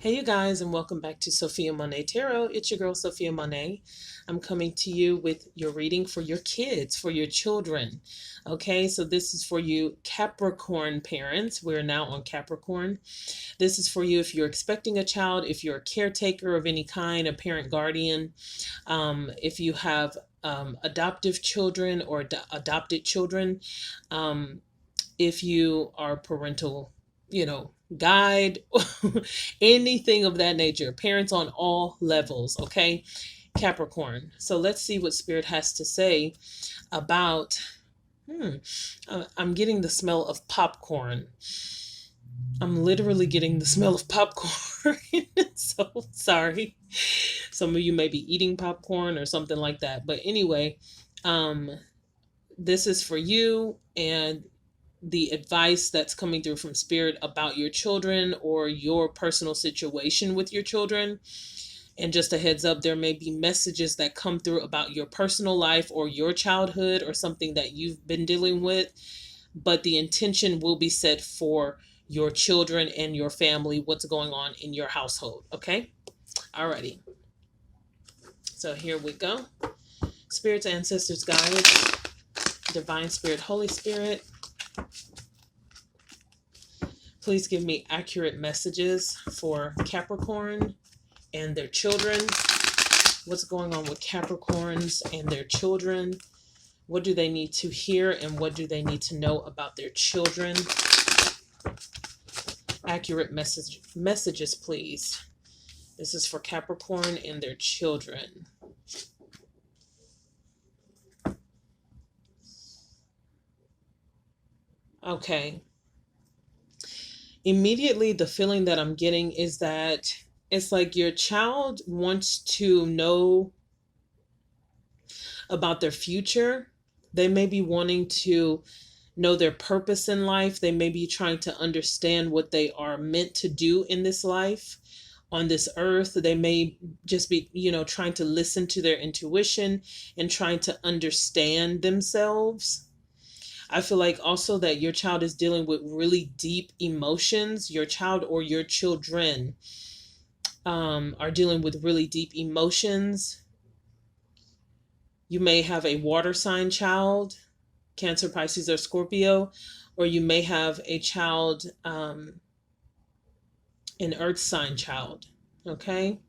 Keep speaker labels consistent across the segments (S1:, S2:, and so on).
S1: Hey, you guys, and welcome back to Sophiamonay Tarot. It's your girl, Sophiamonay. I'm coming to you with your reading for your kids, for your children. Okay, so this is for you Capricorn parents. We're now on Capricorn. This is for you if you're expecting a child, if you're a caretaker of any kind, a parent guardian, if you have adoptive children or adopted children, if you are parental, guide, anything of that nature. Parents on all levels, okay? Capricorn. So let's see what Spirit has to say about. I'm getting the smell of popcorn. I'm literally getting the smell of popcorn. So sorry. Some of you may be eating popcorn or something like that. But anyway, this is for you and the advice that's coming through from Spirit about your children or your personal situation with your children. And just a heads up, there may be messages that come through about your personal life or your childhood or something that you've been dealing with, but the intention will be set for your children and your family, what's going on in your household. Okay? Alrighty. So here we go. Spirits, ancestors, guides, divine spirit, Holy Spirit, please give me accurate messages for Capricorn and their children. What's going on with Capricorns and their children? What do they need to hear and what do they need to know about their children? Accurate messages, please. This is for Capricorn and their children. Okay. Immediately, the feeling that I'm getting is that it's like your child wants to know about their future. They may be wanting to know their purpose in life. They may be trying to understand what they are meant to do in this life, on this earth. They may just be, trying to listen to their intuition and trying to understand themselves. I feel like also that your child is dealing with really deep emotions. Your child or your children are dealing with really deep emotions. You may have a water sign child, Cancer, Pisces, or Scorpio, or you may have a child, an earth sign child. Okay?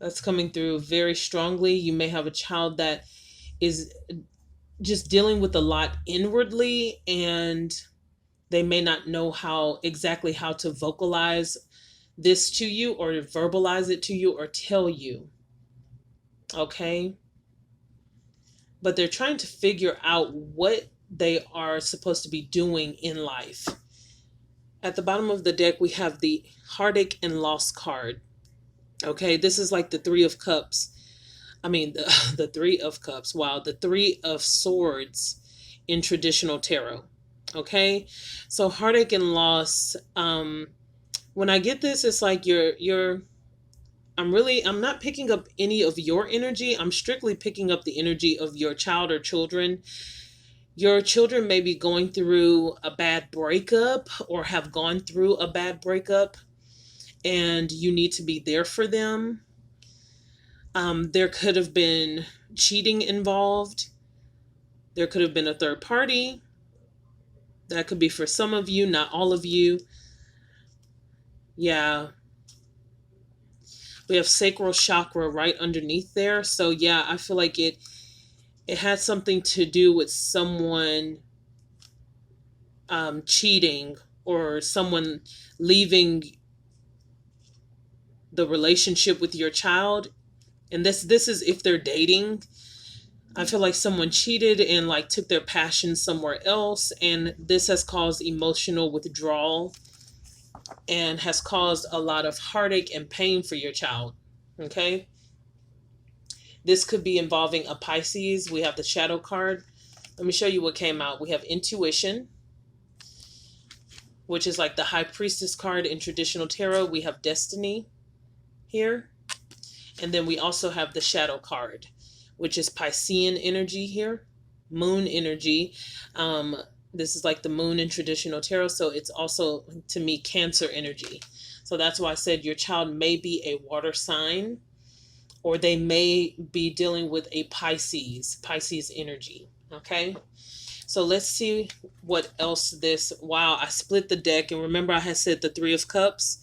S1: That's coming through very strongly. You may have a child that is just dealing with a lot inwardly, and they may not know exactly how to vocalize this to you or verbalize it to you or tell you. Okay? But they're trying to figure out what they are supposed to be doing in life. At the bottom of the deck, we have the Heartache and Loss card. Okay? This is like the Three of Cups. The Three of Cups. Wow, the Three of Swords in traditional tarot. Okay, so heartache and loss. When I get this, it's like I'm not picking up any of your energy. I'm strictly picking up the energy of your child or children. Your children may be going through a bad breakup or have gone through a bad breakup, and you need to be there for them. There could have been cheating involved. There could have been a third party. That could be for some of you, not all of you. Yeah. We have sacral chakra right underneath there. So yeah, I feel like it has something to do with someone cheating or someone leaving the relationship with your child. And this is if they're dating. I feel like someone cheated and took their passion somewhere else, and this has caused emotional withdrawal and has caused a lot of heartache and pain for your child. Okay? This could be involving a Pisces. We have the Shadow card. Let me show you what came out. We have Intuition, which is like the High Priestess card in traditional tarot. We have Destiny here. And then we also have the Shadow card, which is Piscean energy here, moon energy. This is like the moon in traditional tarot. So it's also, to me, Cancer energy. So that's why I said your child may be a water sign, or they may be dealing with a Pisces energy. Okay. So let's see what else this, wow, I split the deck. And remember I had said the Three of Cups.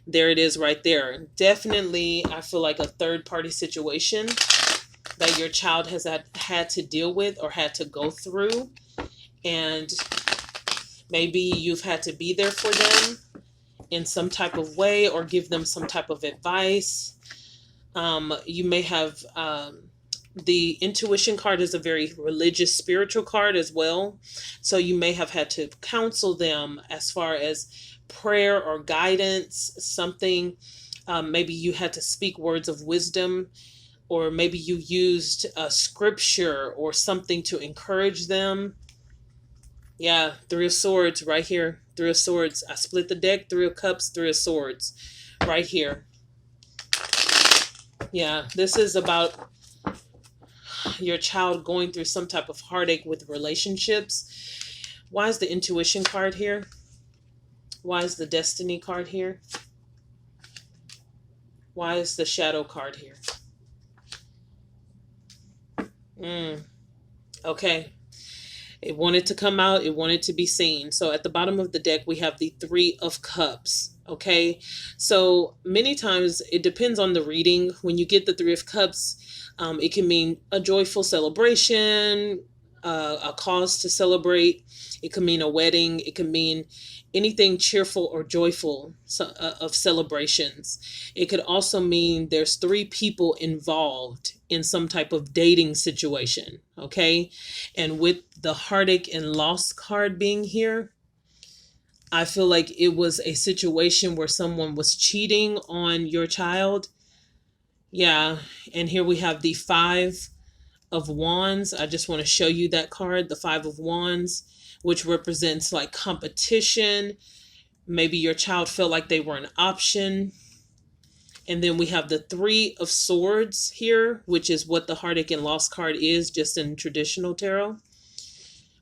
S1: There it is right there. Definitely, I feel like a third party situation that your child has had to deal with or had to go through. And maybe you've had to be there for them in some type of way or give them some type of advice. You may have, the intuition card is a very religious, spiritual card as well. So you may have had to counsel them as far as prayer or guidance, something. Maybe you had to speak words of wisdom, or maybe you used a scripture or something to encourage them. Yeah, Three of Swords right here. Three of Swords. I split the deck. Three of Cups, Three of Swords right here. Yeah, this is about your child going through some type of heartache with relationships. Why is the intuition card here? Why is the destiny card here? Why is the shadow card here? Okay. It wanted to come out. It wanted to be seen. So at the bottom of the deck, we have the Three of Cups. Okay. So many times it depends on the reading. When you get the Three of Cups, it can mean a joyful celebration, a cause to celebrate. It can mean a wedding. It can mean anything cheerful or joyful of celebrations. It could also mean there's three people involved in some type of dating situation. Okay. And with the heartache and loss card being here, I feel like it was a situation where someone was cheating on your child. Yeah. And here we have the Five of Wands. I just want to show you that card, the Five of Wands, which represents like competition. Maybe your child felt like they were an option. And then we have the Three of Swords here, which is what the heartache and loss card is, just in traditional tarot,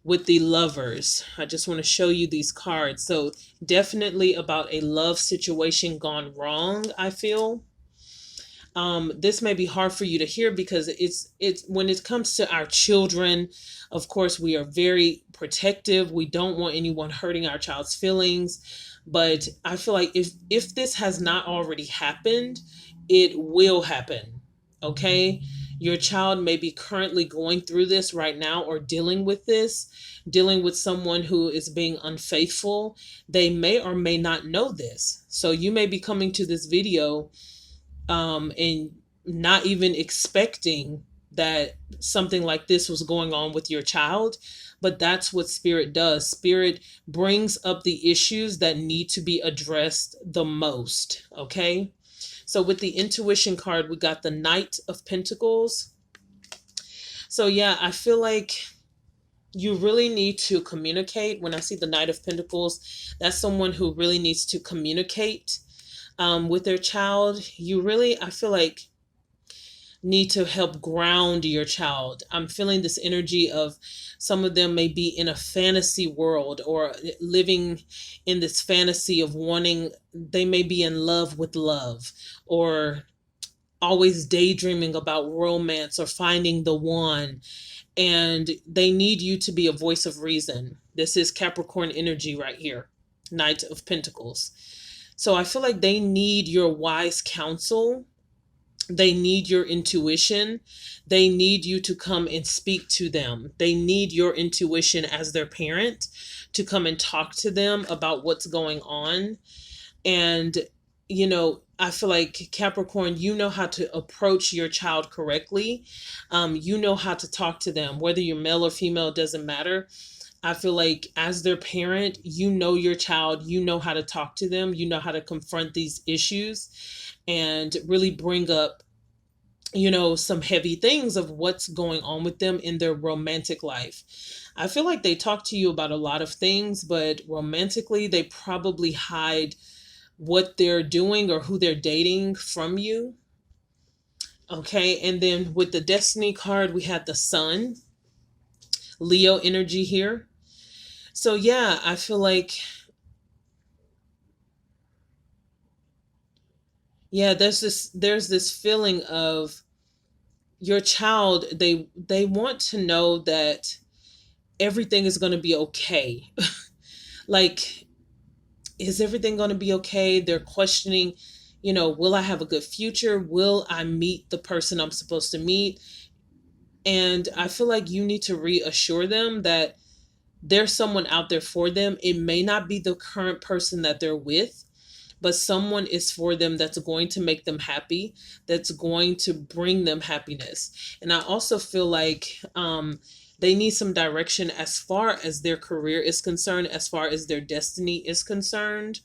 S1: with the Lovers. I just want to show you these cards. So definitely about a love situation gone wrong, I feel. This may be hard for you to hear because it's when it comes to our children, of course, we are very protective. We don't want anyone hurting our child's feelings. But I feel like if this has not already happened, it will happen. Okay? Your child may be currently going through this right now or dealing with this, dealing with someone who is being unfaithful. They may or may not know this. So you may be coming to this video and not even expecting that something like this was going on with your child. But that's what Spirit does. Spirit brings up the issues that need to be addressed the most. Okay. So with the intuition card, we got the Knight of Pentacles. So yeah, I feel like you really need to communicate. When I see the Knight of Pentacles, that's someone who really needs to communicate with their child. You really, I feel like, need to help ground your child. I'm feeling this energy of some of them may be in a fantasy world or living in this fantasy of wanting, they may be in love with love, or always daydreaming about romance or finding the one. And they need you to be a voice of reason. This is Capricorn energy right here, Knight of Pentacles. So I feel like they need your wise counsel. They need your intuition. They need you to come and speak to them. They need your intuition as their parent to come and talk to them about what's going on. And, you know, I feel like Capricorn, you know how to approach your child correctly. You know how to talk to them, whether you're male or female, doesn't matter. I feel like as their parent, you know your child, you know how to talk to them, you know how to confront these issues and really bring up, you know, some heavy things of what's going on with them in their romantic life. I feel like they talk to you about a lot of things, but romantically, they probably hide what they're doing or who they're dating from you. Okay, and then with the Destiny card, we had the Sun, Leo energy here. So yeah, I feel like, yeah, there's this feeling of your child, they want to know that everything is going to be okay. Like, is everything going to be okay? They're questioning, will I have a good future? Will I meet the person I'm supposed to meet? And I feel like you need to reassure them that there's someone out there for them. It may not be the current person that they're with, but someone is for them that's going to make them happy, that's going to bring them happiness. And I also feel like they need some direction as far as their career is concerned, as far as their destiny is concerned.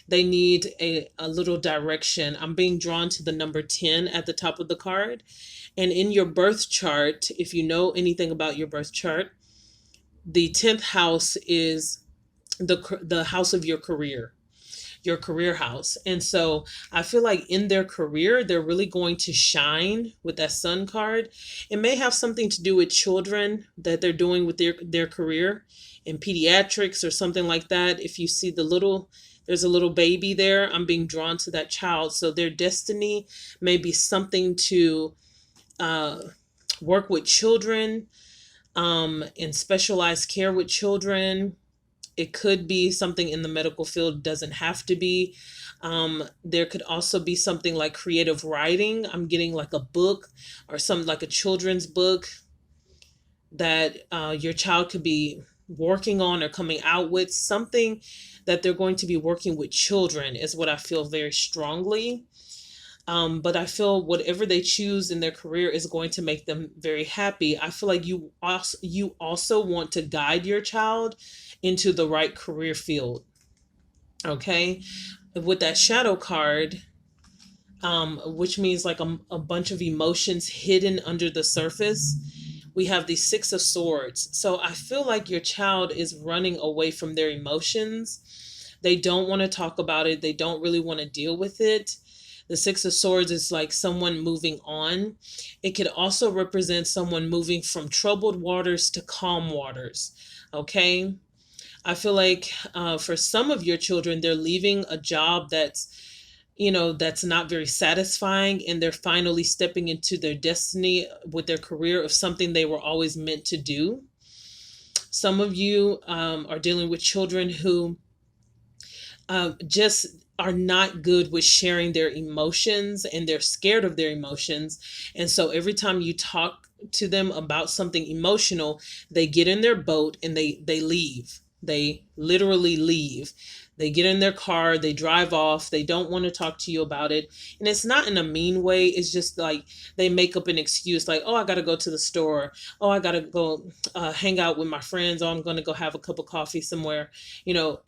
S1: They need a little direction. I'm being drawn to the number 10 at the top of the card. And in your birth chart, if you know anything about your birth chart, the 10th house is the house of your career house. And so I feel like in their career, they're really going to shine with that sun card. It may have something to do with children that they're doing with their career in pediatrics or something like that. If you see there's a little baby there, I'm being drawn to that child. So their destiny may be something to work with children, in specialized care with children. It could be something in the medical field, doesn't have to be. There could also be something like creative writing. I'm getting like a book or something like a children's book that your child could be working on or coming out with. Something that they're going to be working with children is what I feel very strongly. But I feel whatever they choose in their career is going to make them very happy. I feel like you also want to guide your child into the right career field. Okay, with that shadow card, which means like a bunch of emotions hidden under the surface. We have the Six of Swords. So I feel like your child is running away from their emotions. They don't want to talk about it. They don't really want to deal with it. The Six of Swords is like someone moving on. It could also represent someone moving from troubled waters to calm waters. Okay. I feel like for some of your children, they're leaving a job that's not very satisfying, and they're finally stepping into their destiny with their career of something they were always meant to do. Some of you are dealing with children who just are not good with sharing their emotions, and they're scared of their emotions. And so every time you talk to them about something emotional, they get in their boat and they leave. They literally leave. They get in their car, they drive off, they don't want to talk to you about it. And it's not in a mean way. It's just like they make up an excuse like, oh, I got to go to the store. Oh, I got to go hang out with my friends. Oh, I'm going to go have a cup of coffee somewhere,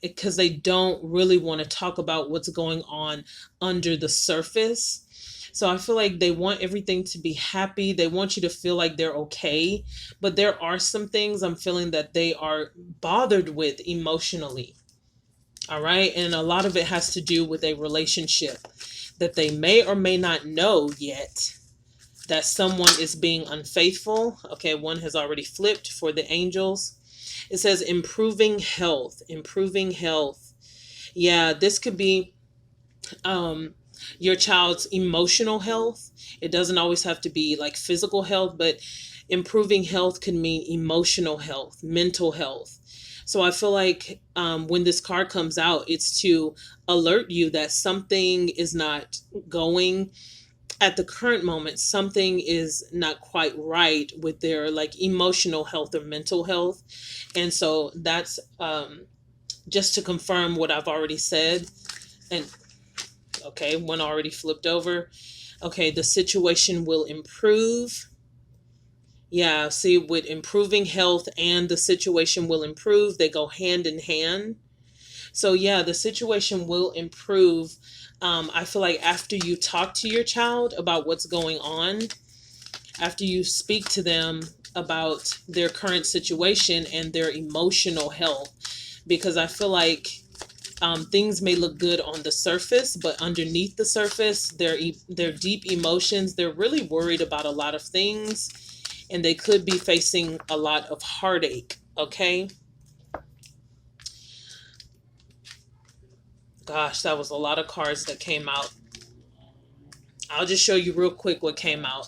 S1: because they don't really want to talk about what's going on under the surface. So I feel like they want everything to be happy. They want you to feel like they're okay. But there are some things I'm feeling that they are bothered with emotionally. All right. And a lot of it has to do with a relationship that they may or may not know yet, that someone is being unfaithful. Okay. One has already flipped for the angels. It says improving health, improving health. Yeah. This could be your child's emotional health. It doesn't always have to be like physical health, but improving health can mean emotional health, mental health. So I feel like when this card comes out, it's to alert you that something is not going at the current moment. Something is not quite right with their like emotional health or mental health. And so that's just to confirm what I've already said. And okay, one already flipped over. Okay, the situation will improve. Yeah, see, with improving health and the situation will improve, they go hand in hand. So, yeah, the situation will improve. I feel like after you talk to your child about what's going on, after you speak to them about their current situation and their emotional health, because I feel like things may look good on the surface, but underneath the surface, their deep emotions, they're really worried about a lot of things, and they could be facing a lot of heartache. Okay. Gosh, that was a lot of cards that came out. I'll just show you real quick what came out.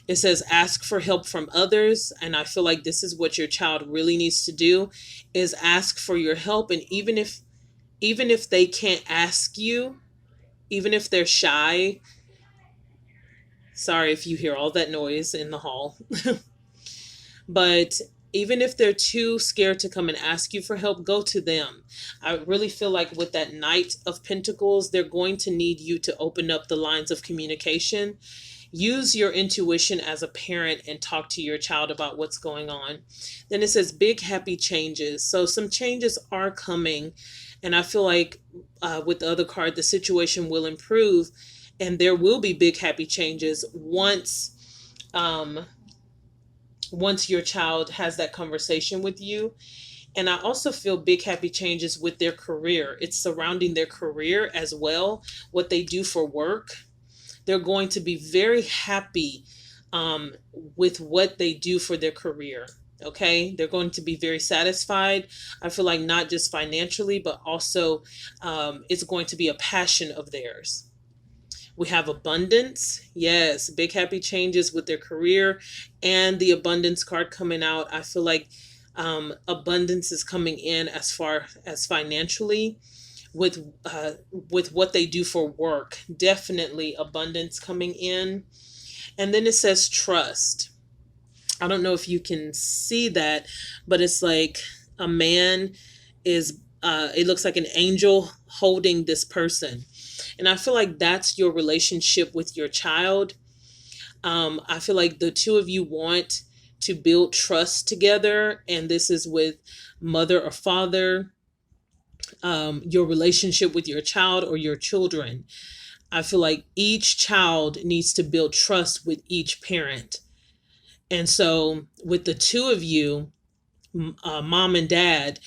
S1: It says ask for help from others, and I feel like this is what your child really needs to do, is ask for your help. And even if they can't ask you, even if they're shy, sorry if you hear all that noise in the hall, but even if they're too scared to come and ask you for help, go to them. I really feel like with that Knight of Pentacles, they're going to need you to open up the lines of communication. Use your intuition as a parent and talk to your child about what's going on. Then it says big happy changes. So some changes are coming. And I feel like with the other card, the situation will improve. And there will be big happy changes once your child has that conversation with you. And I also feel big happy changes with their career. It's surrounding their career as well, what they do for work. They're going to be very happy with what they do for their career. Okay, they're going to be very satisfied. I feel like not just financially, but also it's going to be a passion of theirs. We have abundance. Yes, big happy changes with their career, and the abundance card coming out. I feel like abundance is coming in as far as financially with what they do for work. Definitely abundance coming in. And then it says trust. I don't know if you can see that, but it's like a man is it looks like an angel holding this person. And I feel like that's your relationship with your child. I feel like the two of you want to build trust together, and this is with mother or father, your relationship with your child or your children. I feel like each child needs to build trust with each parent. And so with the two of you, mom and dad,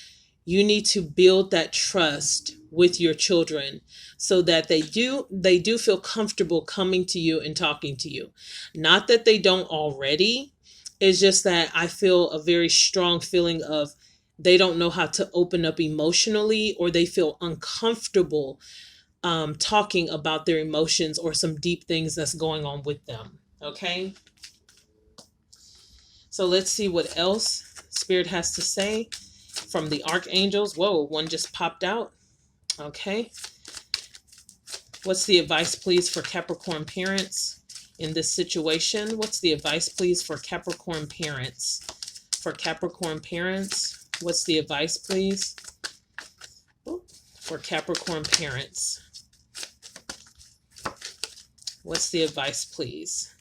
S1: you need to build that trust with your children so that they do feel comfortable coming to you and talking to you. Not that they don't already. It's just that I feel a very strong feeling of they don't know how to open up emotionally, or they feel uncomfortable talking about their emotions or some deep things that's going on with them. Okay. So let's see what else Spirit has to say from the archangels. Whoa, one just popped out. Okay. What's the advice, please, for Capricorn parents in this situation? What's the advice, please, for Capricorn parents? For Capricorn parents, what's the advice, please? For Capricorn parents. What's the advice, please?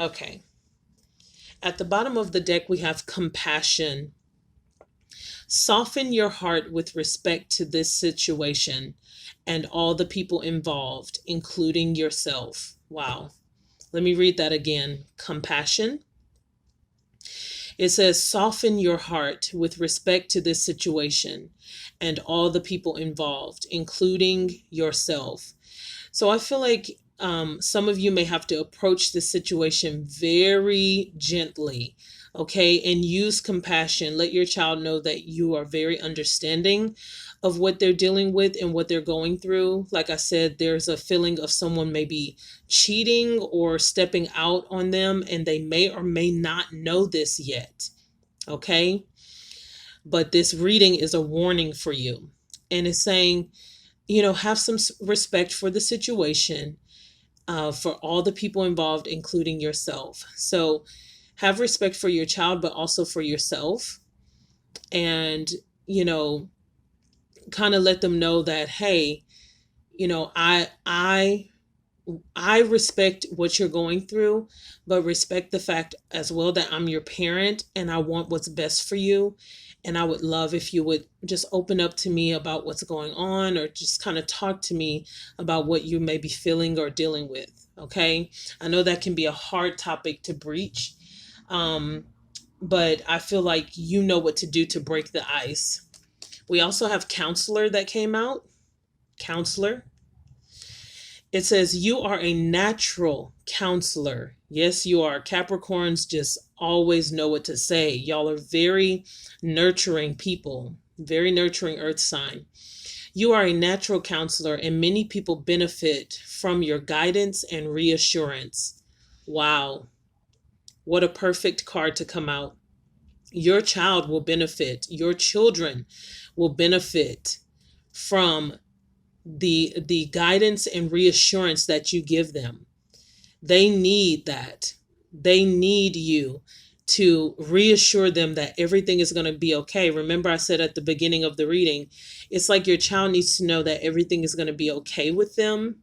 S1: Okay. At the bottom of the deck, we have compassion. Soften your heart with respect to this situation and all the people involved, including yourself. Wow. Let me read that again. Compassion. It says, soften your heart with respect to this situation and all the people involved, including yourself. So I feel like some of you may have to approach this situation very gently, okay? And use compassion. Let your child know that you are very understanding of what they're dealing with and what they're going through. Like I said, there's a feeling of someone maybe cheating or stepping out on them, and they may or may not know this yet, okay? But this reading is a warning for you. And it's saying, have some respect for the situation, for all the people involved, including yourself. So have respect for your child, but also for yourself. And, kind of let them know that, hey, I respect what you're going through, but respect the fact as well that I'm your parent and I want what's best for you. And I would love if you would just open up to me about what's going on, or just kind of talk to me about what you may be feeling or dealing with. Okay. I know that can be a hard topic to breach. But I feel like you know what to do to break the ice. We also have counselor that came out. Counselor. It says, you are a natural counselor. Yes, you are. Capricorns just always know what to say. Y'all are very nurturing people. very nurturing earth sign. You are a natural counselor, and many people benefit from your guidance and reassurance. Wow, what a perfect card to come out. Your child will benefit, your children will benefit from the guidance and reassurance that you give them. They need that. They need you to reassure them that everything is going to be okay. Remember, I said at the beginning of the reading, it's like your child needs to know that everything is going to be okay with them.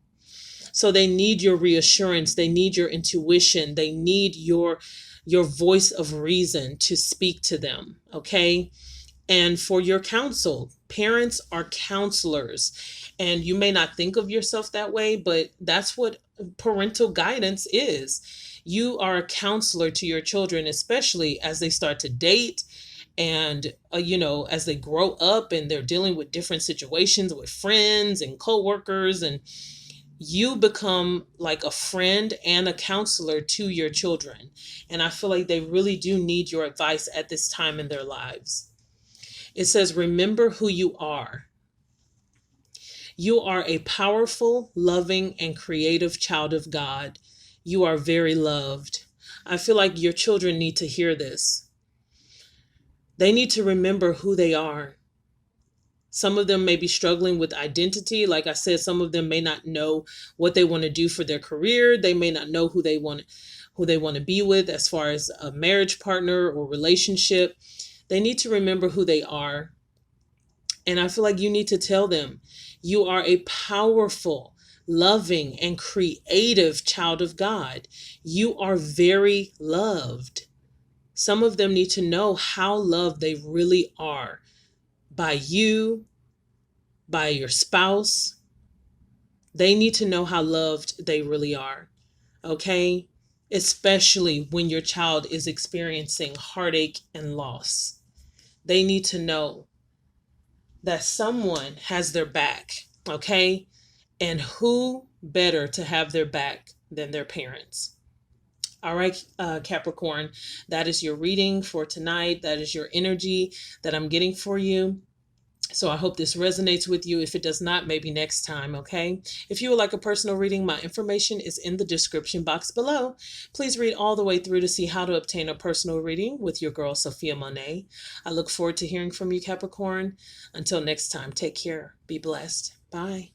S1: So they need your reassurance. They need your intuition. They need your voice of reason to speak to them. Okay. And for your counsel, parents are counselors. And you may not think of yourself that way, but that's what parental guidance is. You are a counselor to your children, especially as they start to date and, as they grow up and they're dealing with different situations with friends and coworkers, and you become like a friend and a counselor to your children. And I feel like they really do need your advice at this time in their lives. It says, remember who you are. You are a powerful, loving, and creative child of God. You are very loved. I feel like your children need to hear this. They need to remember who they are. Some of them may be struggling with identity. Like I said, some of them may not know what they want to do for their career. They may not know who they want to be with as far as a marriage partner or relationship. They need to remember who they are. And I feel like you need to tell them, you are a powerful, loving, and creative child of God. You are very loved. Some of them need to know how loved they really are by you, by your spouse. They need to know how loved they really are. Okay? Especially when your child is experiencing heartache and loss. They need to know that someone has their back, okay? And who better to have their back than their parents? All right, Capricorn, that is your reading for tonight. That is your energy that I'm getting for you. So I hope this resonates with you. If it does not, maybe next time, okay? If you would like a personal reading, my information is in the description box below. Please read all the way through to see how to obtain a personal reading with your girl, Sophiamonay. I look forward to hearing from you, Capricorn. Until next time, take care. Be blessed. Bye.